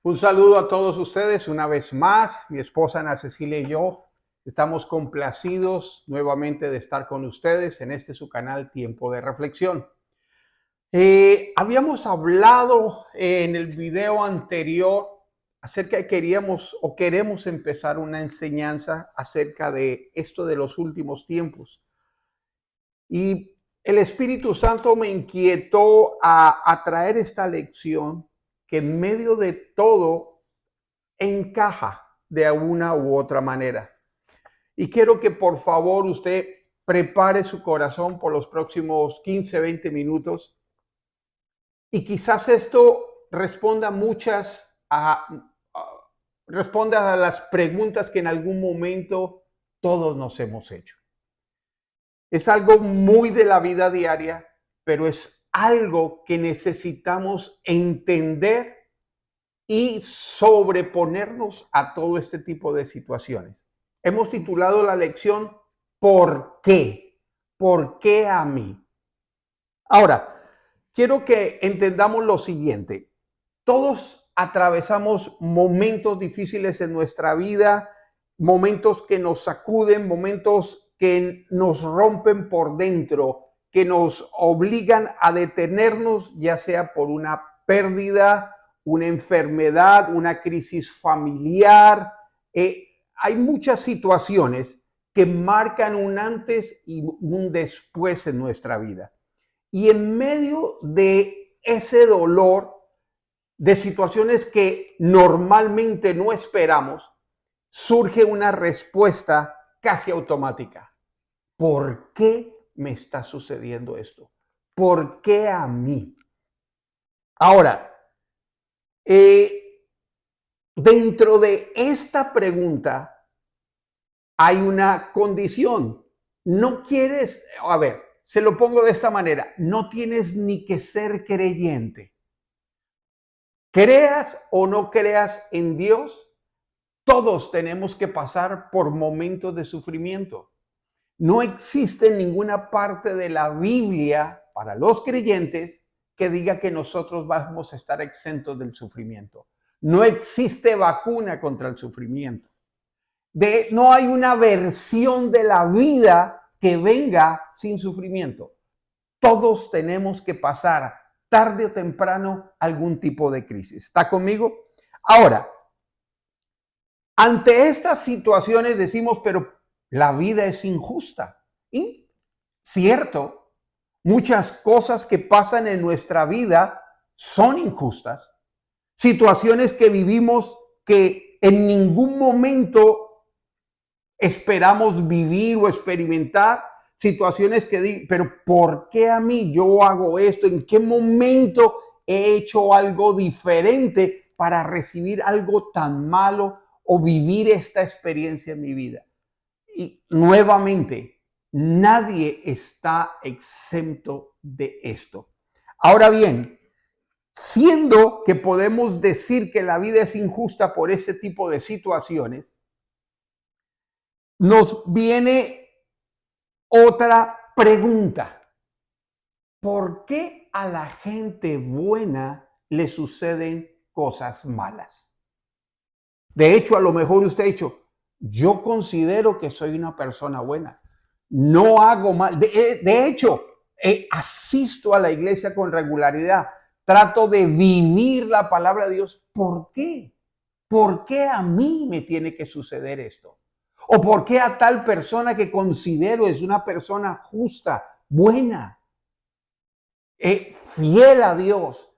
Un saludo a todos ustedes una vez más. Mi esposa Ana Cecilia y yo estamos complacidos nuevamente de estar con ustedes en este su canal Tiempo de Reflexión. Habíamos hablado en el video anterior acerca de queremos empezar una enseñanza acerca de esto de los últimos tiempos. Y el Espíritu Santo me inquietó a traer esta lección que en medio de todo encaja de una u otra manera. Y quiero que por favor usted prepare su corazón por los próximos 15, 20 minutos. Y quizás esto responda a las preguntas que en algún momento todos nos hemos hecho. Es algo muy de la vida diaria, pero es algo que necesitamos entender y sobreponernos a todo este tipo de situaciones. Hemos titulado la lección ¿Por qué? ¿Por qué a mí? Ahora, quiero que entendamos lo siguiente. Todos atravesamos momentos difíciles en nuestra vida, momentos que nos sacuden, momentos que nos rompen por dentro, que nos obligan a detenernos, ya sea por una pérdida, una enfermedad, una crisis familiar. Hay muchas situaciones que marcan un antes y un después en nuestra vida. Y en medio de ese dolor, de situaciones que normalmente no esperamos, surge una respuesta casi automática. ¿Por qué me está sucediendo esto? ¿Por qué a mí? Ahora, dentro de esta pregunta hay una condición. No quieres, se lo pongo de esta manera, no tienes ni que ser creyente. Creas o no creas en Dios, todos tenemos que pasar por momentos de sufrimiento. No existe ninguna parte de la Biblia para los creyentes que diga que nosotros vamos a estar exentos del sufrimiento. No existe vacuna contra el sufrimiento. No hay una versión de la vida que venga sin sufrimiento. Todos tenemos que pasar tarde o temprano algún tipo de crisis. ¿Está conmigo? Ahora, ante estas situaciones decimos, pero la vida es injusta. Y cierto, muchas cosas que pasan en nuestra vida son injustas. Situaciones que vivimos que en ningún momento esperamos vivir o experimentar, situaciones que pero ¿por qué a mí yo hago esto? ¿En qué momento he hecho algo diferente para recibir algo tan malo o vivir esta experiencia en mi vida? Y nuevamente, nadie está exento de esto. Ahora bien, siendo que podemos decir que la vida es injusta por este tipo de situaciones, nos viene otra pregunta. ¿Por qué a la gente buena le suceden cosas malas? De hecho, a lo mejor usted ha dicho, yo considero que soy una persona buena. No hago mal. De hecho, asisto a la iglesia con regularidad. Trato de vivir la palabra de Dios. ¿Por qué? ¿Por qué a mí me tiene que suceder esto? ¿O por qué a tal persona que considero es una persona justa, buena, fiel a Dios,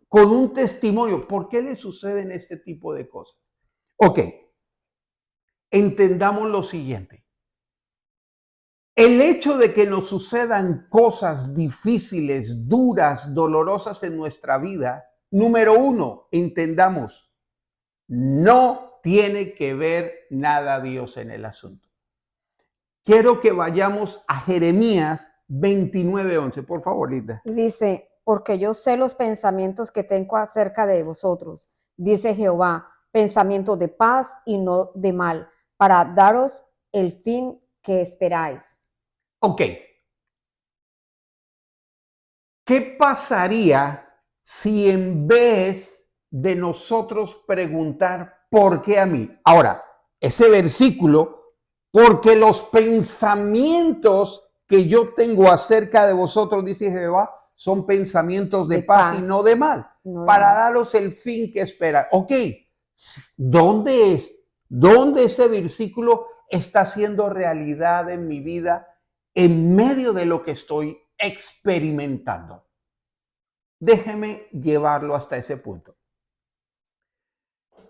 con un testimonio? ¿Por qué le suceden este tipo de cosas? Ok, entendamos lo siguiente. El hecho de que nos sucedan cosas difíciles, duras, dolorosas en nuestra vida, número uno, entendamos, no tiene que ver nada Dios en el asunto. Quiero que vayamos a Jeremías 29:11. Por favor, Linda. Dice, porque yo sé los pensamientos que tengo acerca de vosotros, dice Jehová, pensamientos de paz y no de mal, para daros el fin que esperáis. Ok. ¿Qué pasaría si en vez de nosotros preguntar ¿por qué a mí? Ahora, ese versículo, porque los pensamientos que yo tengo acerca de vosotros, dice Jehová, son pensamientos de paz y no de mal, para daros el fin que espera. Ok, ¿dónde ese versículo está haciendo realidad en mi vida en medio de lo que estoy experimentando? Déjeme llevarlo hasta ese punto.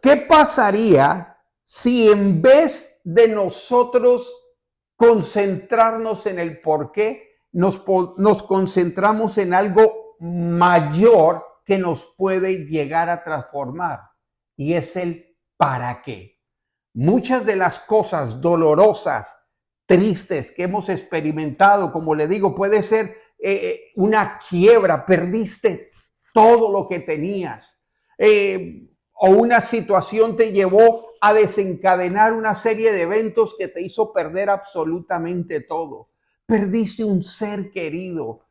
¿Qué pasaría si en vez de nosotros concentrarnos en el por qué, nos concentramos en algo mayor que nos puede llegar a transformar? Y es el para qué. Muchas de las cosas dolorosas, tristes que hemos experimentado, como le digo, puede ser una quiebra, perdiste todo lo que tenías, o una situación te llevó a desencadenar una serie de eventos que te hizo perder absolutamente todo. Perdiste un ser querido.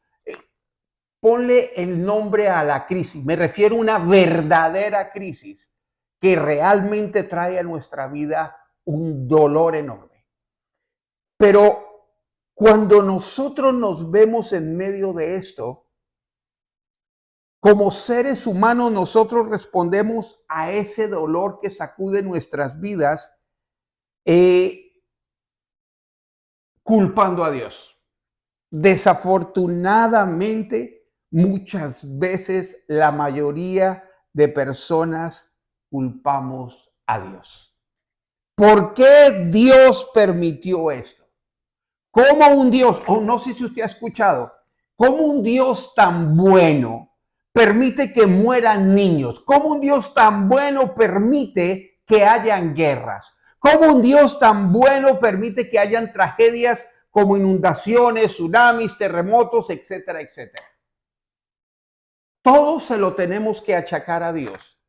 Ponle el nombre a la crisis. Me refiero a una verdadera crisis que realmente trae a nuestra vida un dolor enorme. Pero cuando nosotros nos vemos en medio de esto, como seres humanos, nosotros respondemos a ese dolor que sacude nuestras vidas culpando a Dios. Desafortunadamente, muchas veces la mayoría de personas culpamos a Dios. ¿Por qué Dios permitió esto? ¿Cómo un Dios, o no sé si usted ha escuchado, cómo un Dios tan bueno permite que mueran niños? ¿Cómo un Dios tan bueno permite que hayan guerras? ¿Cómo un Dios tan bueno permite que hayan tragedias como inundaciones, tsunamis, terremotos, etcétera, etcétera? Todo se lo tenemos que achacar a Dios.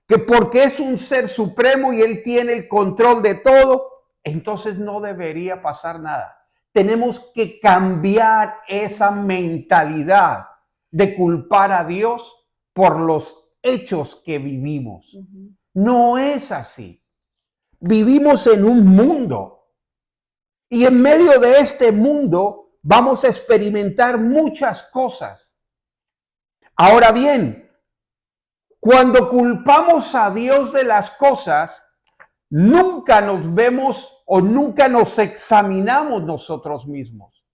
Que porque es un ser supremo y Él tiene el control de todo, entonces no debería pasar nada. Tenemos que cambiar esa mentalidad de culpar a Dios por los hechos que vivimos. No es así. Vivimos en un mundo y en medio de este mundo vamos a experimentar muchas cosas. Ahora bien, cuando culpamos a Dios de las cosas, nunca nos vemos o nunca nos examinamos nosotros mismos.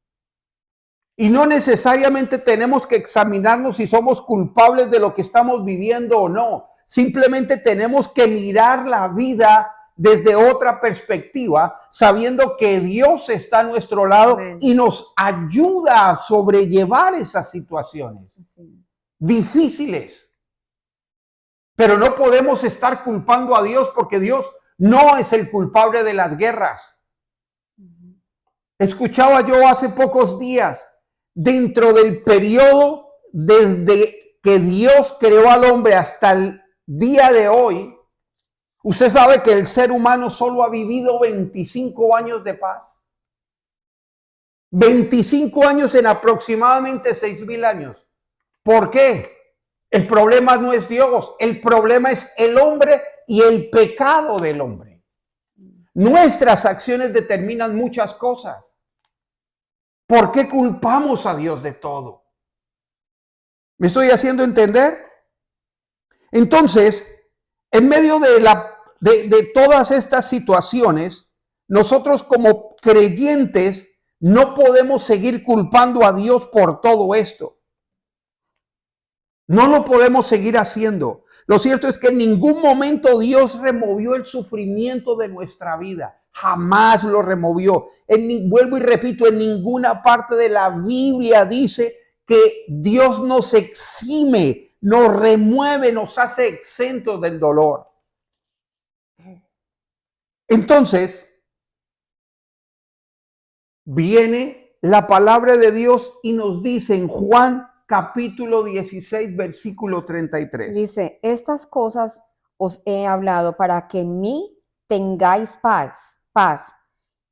Y no necesariamente tenemos que examinarnos si somos culpables de lo que estamos viviendo o no. Simplemente tenemos que mirar la vida desde otra perspectiva, sabiendo que Dios está a nuestro lado y nos ayuda a sobrellevar esas situaciones difíciles. Pero no podemos estar culpando a Dios porque Dios no es el culpable de las guerras. Escuchaba yo hace pocos días, dentro del periodo desde que Dios creó al hombre hasta el día de hoy, usted sabe que el ser humano solo ha vivido 25 años de paz. 25 años en aproximadamente 6,000 años. ¿Por qué? El problema no es Dios, el problema es el hombre y el pecado del hombre. Nuestras acciones determinan muchas cosas. ¿Por qué culpamos a Dios de todo? ¿Me estoy haciendo entender? Entonces, en medio de todas estas situaciones, nosotros como creyentes no podemos seguir culpando a Dios por todo esto. No lo podemos seguir haciendo. Lo cierto es que en ningún momento Dios removió el sufrimiento de nuestra vida. Jamás lo removió. Vuelvo y repito, en ninguna parte de la Biblia dice que Dios nos exime, nos remueve, nos hace exentos del dolor. Entonces, viene la palabra de Dios y nos dice en Juan capítulo 16, versículo 33. Dice, estas cosas os he hablado para que en mí tengáis paz.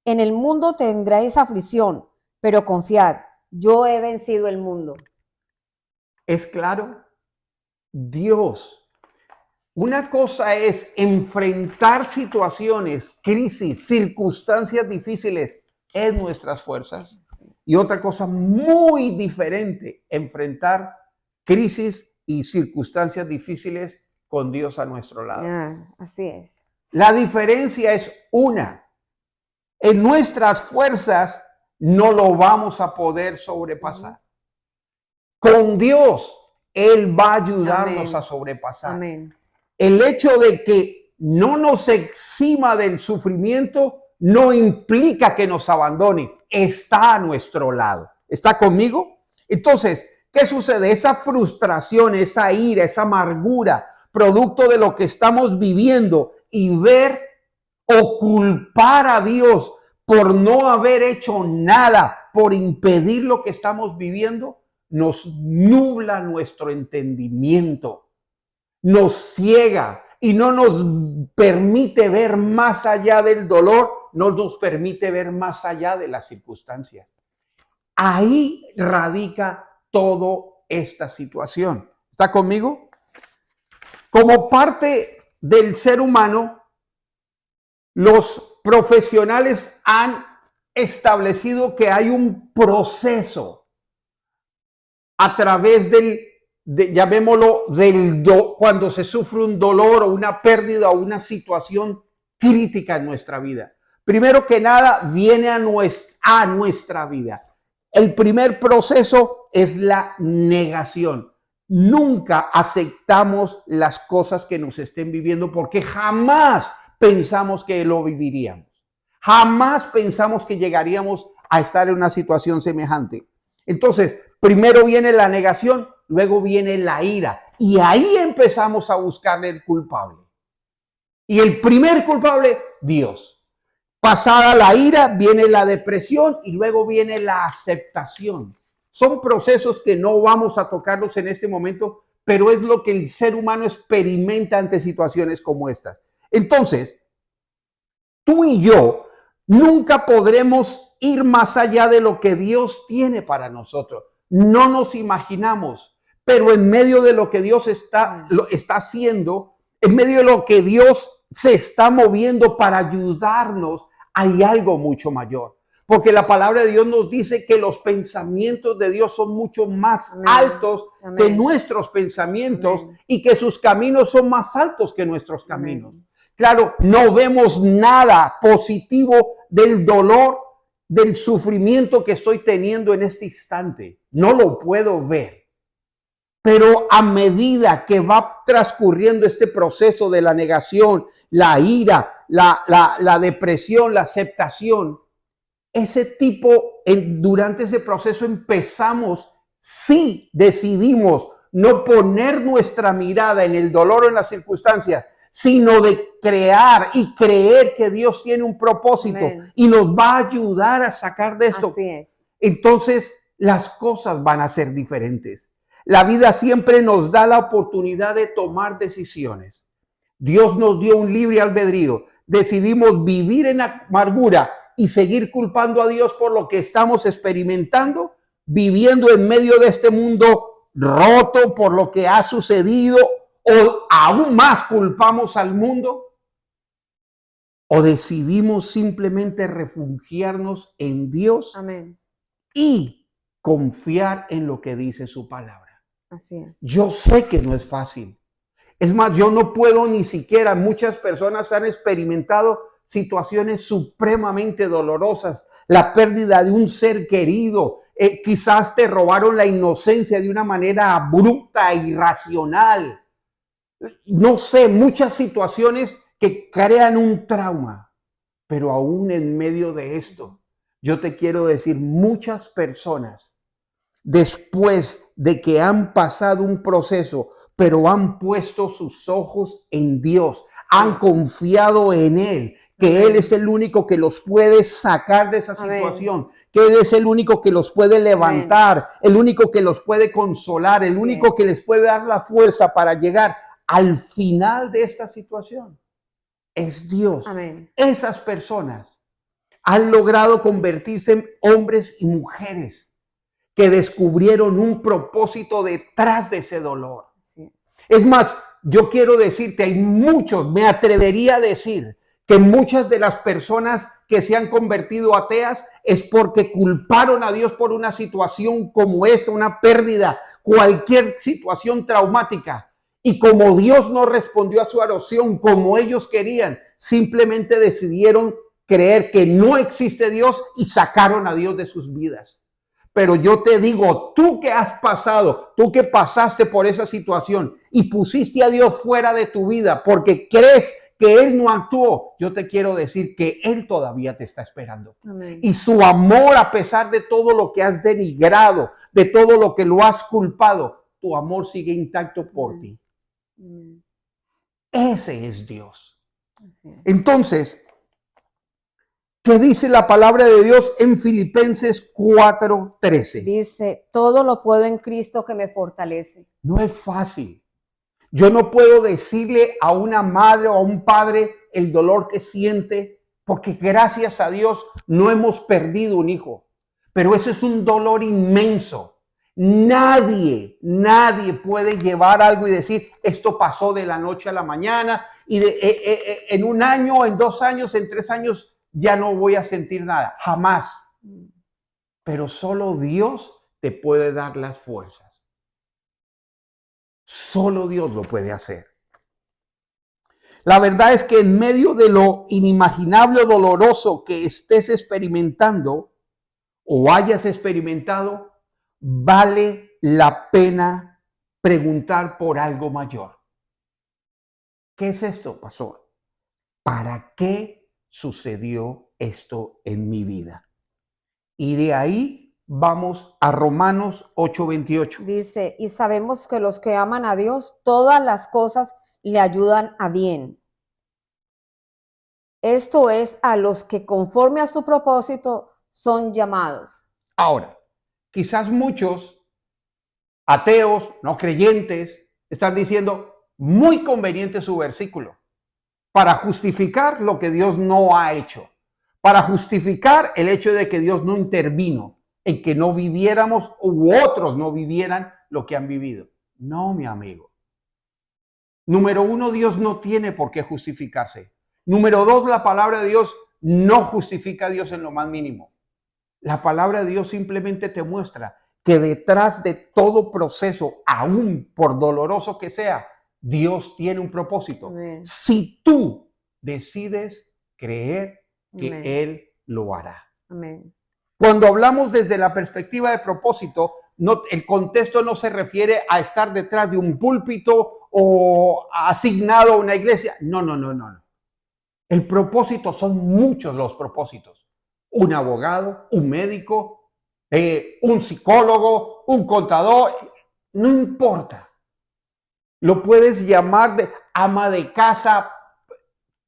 En el mundo tendréis aflicción, pero confiad, yo he vencido el mundo. ¿Es claro? Dios Una cosa es enfrentar situaciones, crisis, circunstancias difíciles en nuestras fuerzas. Y otra cosa muy diferente, enfrentar crisis y circunstancias difíciles con Dios a nuestro lado. Así es. La diferencia es una. En nuestras fuerzas no lo vamos a poder sobrepasar. Con Dios, Él va a ayudarnos Amén. a sobrepasar. Amén. El hecho de que no nos exima del sufrimiento no implica que nos abandone. Está a nuestro lado. ¿Está conmigo? Entonces, ¿qué sucede? Esa frustración, esa ira, esa amargura, producto de lo que estamos viviendo y ver o culpar a Dios por no haber hecho nada, por impedir lo que estamos viviendo, nos nubla nuestro entendimiento, nos ciega y no nos permite ver más allá del dolor, no nos permite ver más allá de las circunstancias. Ahí radica toda esta situación. ¿Está conmigo? Como parte del ser humano, los profesionales han establecido que hay un proceso a través llamémoslo, cuando se sufre un dolor o una pérdida o una situación crítica en nuestra vida. Primero que nada, viene a nuestra vida. El primer proceso es la negación. Nunca aceptamos las cosas que nos estén viviendo porque jamás pensamos que lo viviríamos. Jamás pensamos que llegaríamos a estar en una situación semejante. Entonces, primero viene la negación, luego viene la ira. Y ahí empezamos a buscarle el culpable. Y el primer culpable, Dios. Pasada la ira, viene la depresión y luego viene la aceptación. Son procesos que no vamos a tocarlos en este momento, pero es lo que el ser humano experimenta ante situaciones como estas. Entonces, tú y yo nunca podremos ir más allá de lo que Dios tiene para nosotros. No nos imaginamos, pero en medio de lo que Dios está haciendo, en medio de lo que Dios se está moviendo para ayudarnos, hay algo mucho mayor. Porque la palabra de Dios nos dice que los pensamientos de Dios son mucho más altos que nuestros pensamientos y que sus caminos son más altos que nuestros caminos. Claro, no vemos nada positivo del dolor, del sufrimiento que estoy teniendo en este instante. No lo puedo ver. Pero a medida que va transcurriendo este proceso de la negación, la ira, la depresión, la aceptación, durante ese proceso empezamos, si decidimos no poner nuestra mirada en el dolor o en las circunstancias, sino de crear y creer que Dios tiene un propósito y nos va a ayudar a sacar de esto. Así es. Entonces las cosas van a ser diferentes. La vida siempre nos da la oportunidad de tomar decisiones. Dios nos dio un libre albedrío. Decidimos vivir en amargura y seguir culpando a Dios por lo que estamos experimentando, viviendo en medio de este mundo roto por lo que ha sucedido, o aún más culpamos al mundo, o decidimos simplemente refugiarnos en Dios. Amén. Y confiar en lo que dice su palabra. Así es. Yo sé que no es fácil. Es más, yo no puedo ni siquiera, muchas personas han experimentado situaciones supremamente dolorosas, la pérdida de un ser querido, quizás te robaron la inocencia de una manera abrupta e irracional. No sé, muchas situaciones que crean un trauma, pero aún en medio de esto, yo te quiero decir, muchas personas, después de que han pasado un proceso, pero han puesto sus ojos en Dios, han confiado en Él, que Él es el único que los puede sacar de esa situación, que Él es el único que los puede levantar, el único que los puede consolar, el único que les puede dar la fuerza para llegar al final de esta situación. Es Dios. Amén. Esas personas han logrado convertirse en hombres y mujeres que descubrieron un propósito detrás de ese dolor. Así es. Es más, yo quiero decirte, hay muchos, me atrevería a decir, que muchas de las personas que se han convertido ateas es porque culparon a Dios por una situación como esta, una pérdida, cualquier situación traumática. Y como Dios no respondió a su oración como ellos querían, simplemente decidieron creer que no existe Dios y sacaron a Dios de sus vidas. Pero yo te digo, tú que has pasado, tú que pasaste por esa situación y pusiste a Dios fuera de tu vida porque crees que Él no actuó, yo te quiero decir que Él todavía te está esperando. Amén. Y su amor, a pesar de todo lo que has denigrado, de todo lo que lo has culpado, tu amor sigue intacto por ti. Amén. Ese es Dios. Así es. Entonces, ¿qué dice la palabra de Dios en Filipenses 4:13? Dice, todo lo puedo en Cristo que me fortalece. No es fácil. Yo no puedo decirle a una madre o a un padre el dolor que siente, porque gracias a Dios no hemos perdido un hijo. Pero eso es un dolor inmenso. Nadie puede llevar algo y decir, esto pasó de la noche a la mañana y en un año, en 2 años, en 3 años ya no voy a sentir nada. Jamás. Pero solo Dios te puede dar las fuerzas. Solo Dios lo puede hacer. La verdad es que en medio de lo inimaginable o doloroso que estés experimentando o hayas experimentado, vale la pena preguntar por algo mayor. ¿Qué es esto, pastor? ¿Para qué sucedió esto en mi vida? Y de ahí vamos a Romanos 8:28. Dice, y sabemos que los que aman a Dios, todas las cosas le ayudan a bien. Esto es a los que conforme a su propósito son llamados. Ahora, quizás muchos ateos, no creyentes, están diciendo, muy conveniente su versículo, para justificar lo que Dios no ha hecho, para justificar el hecho de que Dios no intervino en que no viviéramos u otros no vivieran lo que han vivido. No, mi amigo. Número 1, Dios no tiene por qué justificarse. Número 2, la palabra de Dios no justifica a Dios en lo más mínimo. La palabra de Dios simplemente te muestra que detrás de todo proceso, aún por doloroso que sea, Dios tiene un propósito. Amén. Si tú decides creer que Amén. Él lo hará. Amén. Cuando hablamos desde la perspectiva de propósito, no, el contexto no se refiere a estar detrás de un púlpito o asignado a una iglesia. No. El propósito son muchos los propósitos. Un abogado, un médico, un psicólogo, un contador, no importa. Lo puedes llamar de ama de casa,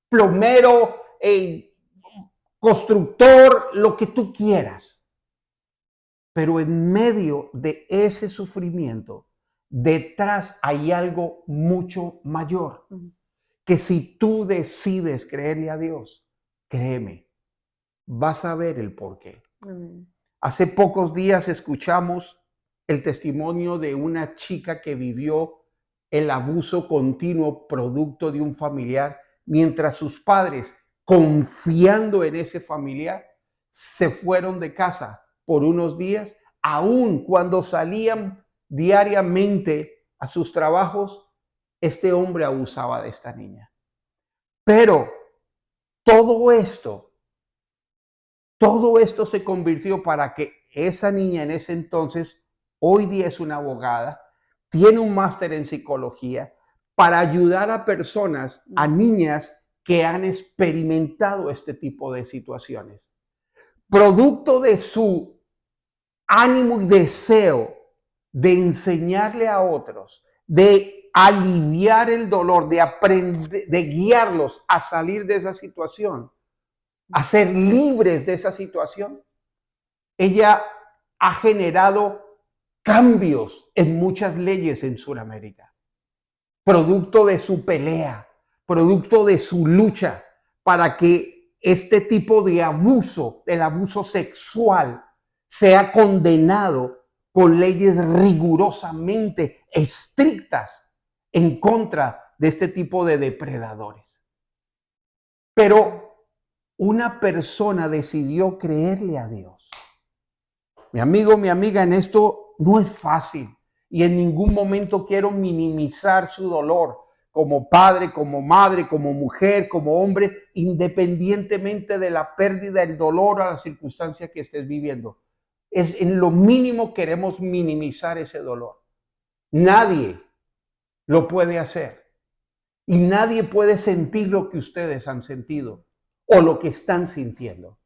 plomero, constructor, lo que tú quieras. Pero en medio de ese sufrimiento, detrás hay algo mucho mayor. Que si tú decides creerle a Dios, créeme, vas a ver el porqué. Hace pocos días escuchamos el testimonio de una chica que vivió el abuso continuo producto de un familiar, mientras sus padres, confiando en ese familiar, se fueron de casa por unos días, aun cuando salían diariamente a sus trabajos, este hombre abusaba de esta niña. Pero todo esto se convirtió para que esa niña en ese entonces, hoy día es una abogada, tiene un máster en psicología para ayudar a personas, a niñas que han experimentado este tipo de situaciones. Producto de su ánimo y deseo de enseñarle a otros, de aliviar el dolor, de aprender, de guiarlos a salir de esa situación, a ser libres de esa situación, ella ha generado cambios en muchas leyes en Sudamérica, producto de su pelea, producto de su lucha para que este tipo de abuso, el abuso sexual, sea condenado con leyes rigurosamente estrictas en contra de este tipo de depredadores. Pero una persona decidió creerle a Dios. Mi amigo, mi amiga, en esto no es fácil y en ningún momento quiero minimizar su dolor como padre, como madre, como mujer, como hombre, independientemente de la pérdida, el dolor o la circunstancia que estés viviendo. Es en lo mínimo queremos minimizar ese dolor. Nadie lo puede hacer y nadie puede sentir lo que ustedes han sentido o lo que están sintiendo.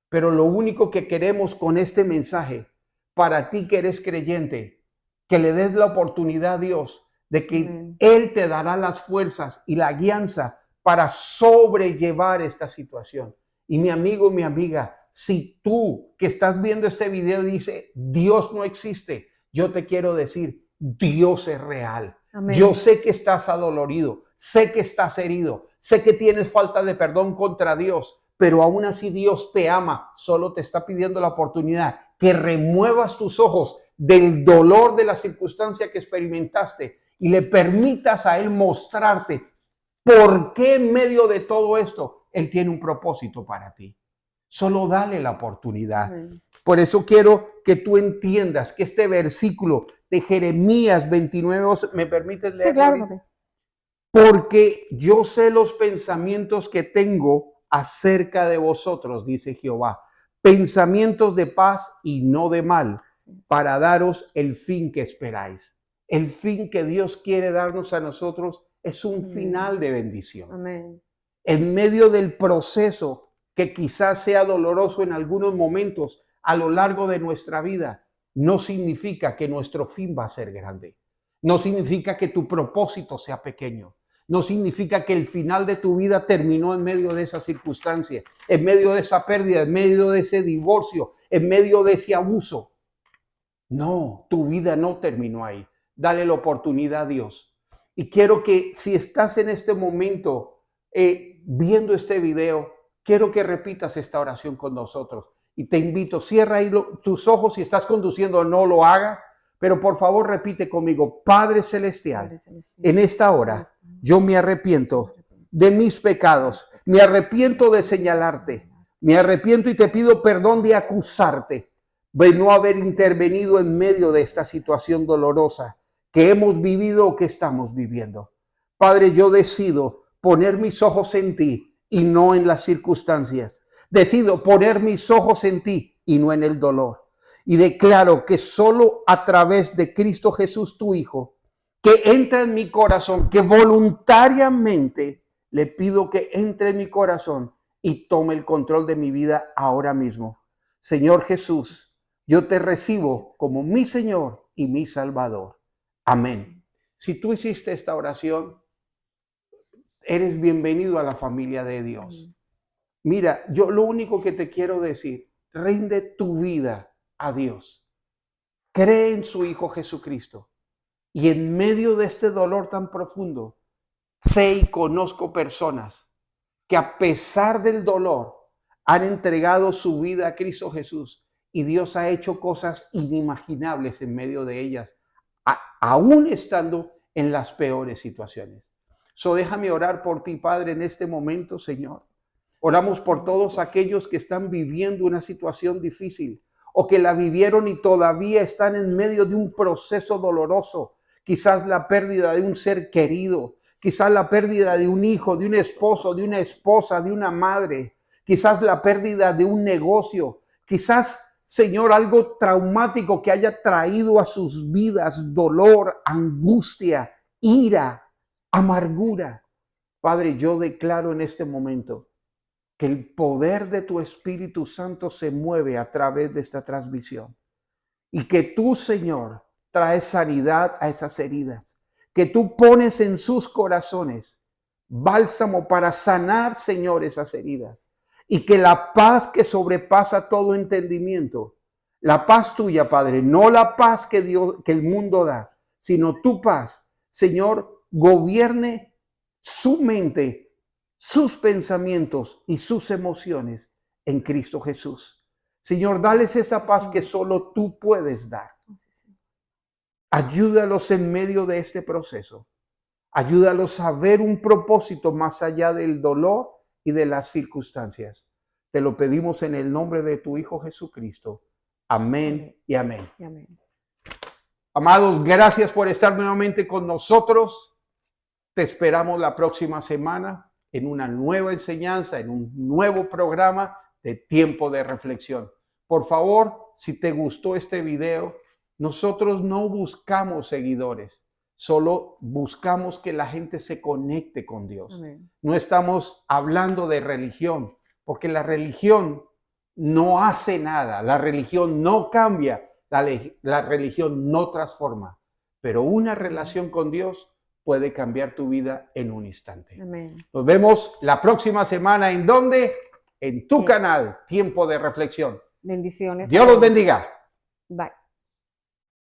Pero lo único que queremos con este mensaje, para ti que eres creyente, que le des la oportunidad a Dios de que Él te dará las fuerzas y la guianza para sobrellevar esta situación. Y mi amigo, mi amiga, si tú que estás viendo este video dice, Dios no existe, yo te quiero decir, Dios es real. Amén. Yo sé que estás adolorido, sé que estás herido, sé que tienes falta de perdón contra Dios, pero aún así Dios te ama, solo te está pidiendo la oportunidad que remuevas tus ojos del dolor de la circunstancia que experimentaste y le permitas a Él mostrarte por qué en medio de todo esto Él tiene un propósito para ti. Solo dale la oportunidad. Por eso quiero que tú entiendas que este versículo de Jeremías 29, ¿me permites leerlo? Sí, claro. Porque yo sé los pensamientos que tengo acerca de vosotros, dice Jehová, pensamientos de paz y no de mal, para daros el fin que esperáis. El fin que Dios quiere darnos a nosotros es un final de bendición. Amén. En medio del proceso que quizás sea doloroso en algunos momentos a lo largo de nuestra vida, no significa que nuestro fin va a ser grande. No significa que tu propósito sea pequeño. No significa que el final de tu vida terminó en medio de esa circunstancia, en medio de esa pérdida, en medio de ese divorcio, en medio de ese abuso. No, tu vida no terminó ahí. Dale la oportunidad a Dios. Y quiero que si estás en este momento viendo este video, quiero que repitas esta oración con nosotros. Y te invito, cierra ahí tus ojos. Si estás conduciendo, no lo hagas. Pero por favor repite conmigo, Padre Celestial, en esta hora yo me arrepiento de mis pecados, me arrepiento de señalarte, me arrepiento y te pido perdón de acusarte, de no haber intervenido en medio de esta situación dolorosa que hemos vivido o que estamos viviendo. Padre, yo decido poner mis ojos en ti y no en las circunstancias. Decido poner mis ojos en ti y no en el dolor. Y declaro que solo a través de Cristo Jesús, tu Hijo, que entra en mi corazón, que voluntariamente le pido que entre en mi corazón y tome el control de mi vida ahora mismo. Señor Jesús, yo te recibo como mi Señor y mi Salvador. Amén. Si tú hiciste esta oración, eres bienvenido a la familia de Dios. Mira, yo lo único que te quiero decir, rinde tu vida a Dios. Cree en su Hijo Jesucristo. Y en medio de este dolor tan profundo, sé y conozco personas que a pesar del dolor han entregado su vida a Cristo Jesús y Dios ha hecho cosas inimaginables en medio de ellas, aún estando en las peores situaciones. Déjame orar por ti, Padre, en este momento, Señor. Oramos por todos aquellos que están viviendo una situación difícil o que la vivieron y todavía están en medio de un proceso doloroso. Quizás la pérdida de un ser querido, quizás la pérdida de un hijo, de un esposo, de una esposa, de una madre, quizás la pérdida de un negocio, quizás, Señor, algo traumático que haya traído a sus vidas dolor, angustia, ira, amargura. Padre, yo declaro en este momento que el poder de tu Espíritu Santo se mueve a través de esta transmisión y que tú, Señor, traes sanidad a esas heridas, que tú pones en sus corazones bálsamo para sanar, Señor, esas heridas, y que la paz que sobrepasa todo entendimiento, la paz tuya, Padre, no la paz que el mundo da, sino tu paz, Señor, gobierne su mente, sus pensamientos y sus emociones en Cristo Jesús. Señor, dales esa paz que solo tú puedes dar. Ayúdalos en medio de este proceso. Ayúdalos a ver un propósito más allá del dolor y de las circunstancias. Te lo pedimos en el nombre de tu Hijo Jesucristo. Amén y amén. Y amén. Amados, gracias por estar nuevamente con nosotros. Te esperamos la próxima semana en una nueva enseñanza, en un nuevo programa de Tiempo de Reflexión. Por favor, si te gustó este video, nosotros no buscamos seguidores, solo buscamos que la gente se conecte con Dios. Amén. No estamos hablando de religión, porque la religión no hace nada, la religión no cambia, la religión no transforma, pero una relación con Dios puede cambiar tu vida en un instante. Amén. Nos vemos la próxima semana. ¿En dónde? En tu Sí. canal, Tiempo de Reflexión. Bendiciones. Dios a los todos. bendiga. Bye.